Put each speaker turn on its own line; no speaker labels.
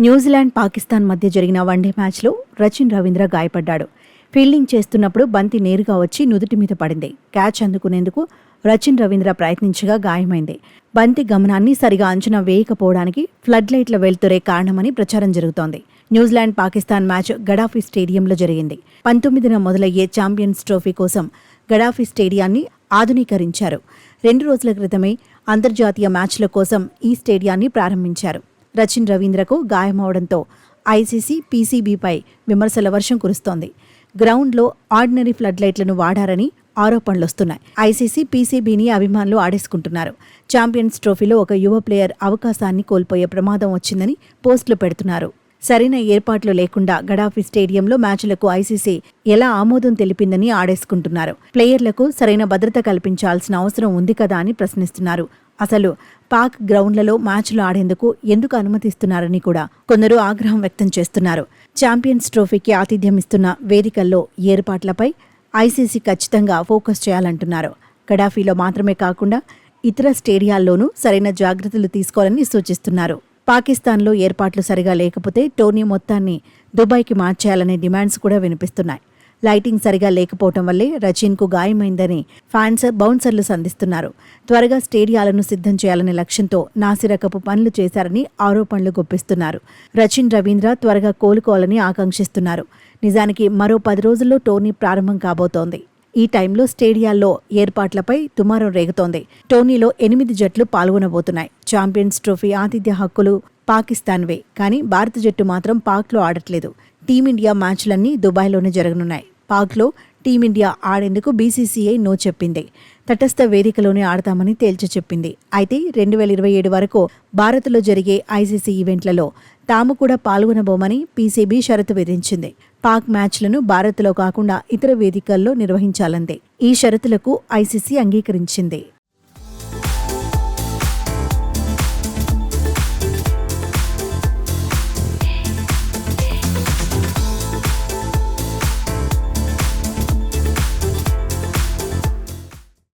New Zealand Pakistan మధ్య జరిగిన one day మ్యాచ్లో రచిన్ రవీంద్ర గాయపడ్డాడు. ఫీల్డింగ్ చేస్తున్నప్పుడు బంతి నేరుగా వచ్చి నుదుటి మీద పడింది. క్యాచ్ అందుకునేందుకు రచిన్ రవీంద్ర ప్రయత్నించగా గాయమైంది. బంతి గమనాన్ని సరిగా అంచనా వేయకపోవడానికి ఫ్లడ్ లైట్ల వెలుతురే కారణమని ప్రచారం జరుగుతోంది. న్యూజిలాండ్ పాకిస్తాన్ మ్యాచ్ గడాఫీ స్టేడియంలో జరిగింది. 19న మొదలయ్యే ఛాంపియన్స్ ట్రోఫీ కోసం గడాఫీ స్టేడియాన్ని ఆధునీకరించారు. 2 రోజుల క్రితమే అంతర్జాతీయ మ్యాచ్ల కోసం ఈ స్టేడియాన్ని ప్రారంభించారు. రచిన్ రవీంద్రకు గాయమవడంతో ఐసీసీ, పీసీబీపై విమర్శల వర్షం కురుస్తోంది. గ్రౌండ్లో ఆర్డినరీ ఫ్లడ్ లైట్లను వాడారని ఆరోపణలొస్తున్నాయి. ఐసీసీ, పీసీబీని అభిమానులు ఆడేసుకుంటున్నారు. ఛాంపియన్స్ ట్రోఫీలో ఒక యువ ప్లేయర్ అవకాశాన్ని కోల్పోయే ప్రమాదం వచ్చిందని పోస్టులు పెడుతున్నారు. సరైన ఏర్పాట్లు లేకుండా గడాఫీ స్టేడియంలో మ్యాచ్లకు ఐసీసీ ఎలా ఆమోదం తెలిపిందని ఆడేసుకుంటున్నారు. ప్లేయర్లకు సరైన భద్రత కల్పించాల్సిన అవసరం ఉంది కదా అని ప్రశ్నిస్తున్నారు. అసలు పాక్ గ్రౌండ్లలో మ్యాచ్లు ఆడేందుకు ఎందుకు అనుమతిస్తున్నారని కూడా కొందరు ఆగ్రహం వ్యక్తం చేస్తున్నారు. ఛాంపియన్స్ ట్రోఫీకి ఆతిథ్యం ఇస్తున్న వేదికల్లో ఏర్పాట్లపై ఐసీసీ ఖచ్చితంగా ఫోకస్ చేయాలంటున్నారు. గడాఫీలో మాత్రమే కాకుండా ఇతర స్టేడియాల్లోనూ సరైన జాగ్రత్తలు తీసుకోవాలని సూచిస్తున్నారు. పాకిస్తాన్లో ఏర్పాట్లు సరిగా లేకపోతే టోర్నీ మొత్తాన్ని దుబాయ్కి మార్చేయాలనే డిమాండ్స్ కూడా వినిపిస్తున్నాయి. లైటింగ్ సరిగా లేకపోవటం వల్లే రచిన్కు గాయమైందని ఫ్యాన్స్, బౌన్సర్లు సంధిస్తున్నారు. త్వరగా స్టేడియాలను సిద్ధం చేయాలనే లక్ష్యంతో నాసిరకపు పనులు చేశారని ఆరోపణలు గుప్పిస్తున్నారు. రచిన్ రవీంద్ర త్వరగా కోలుకోవాలని ఆకాంక్షిస్తున్నారు. నిజానికి మరో 10 రోజుల్లో టోర్నీ ప్రారంభం కాబోతోంది. ఈ టైంలో స్టేడియాల్లో ఏర్పాట్లపై దుమారం రేగుతోంది. టోర్నీలో 8 జట్లు పాల్గొనబోతున్నాయి. ఛాంపియన్స్ ట్రోఫీ ఆతిథ్య హక్కులు పాకిస్తాన్వే, కానీ భారత జట్టు మాత్రం పాక్లో ఆడట్లేదు. టీమిండియా మ్యాచ్లన్నీ దుబాయ్లోనే జరగనున్నాయి. పాక్లో టీమిండియా ఆడేందుకు బీసీసీఐ నో చెప్పింది. తటస్థ వేదికలోనే ఆడతామని తేల్చి చెప్పింది. అయితే 2027 వరకు భారత్లో జరిగే ఐసీసీ ఈవెంట్లలో తాము కూడా పాల్గొనబోమని పీసీబీ షరతు విధించింది. పాక్ మ్యాచ్లను భారత్లో కాకుండా ఇతర వేదికల్లో నిర్వహించాలందే. ఈ షరతులకు ఐసీసీ అంగీకరించింది.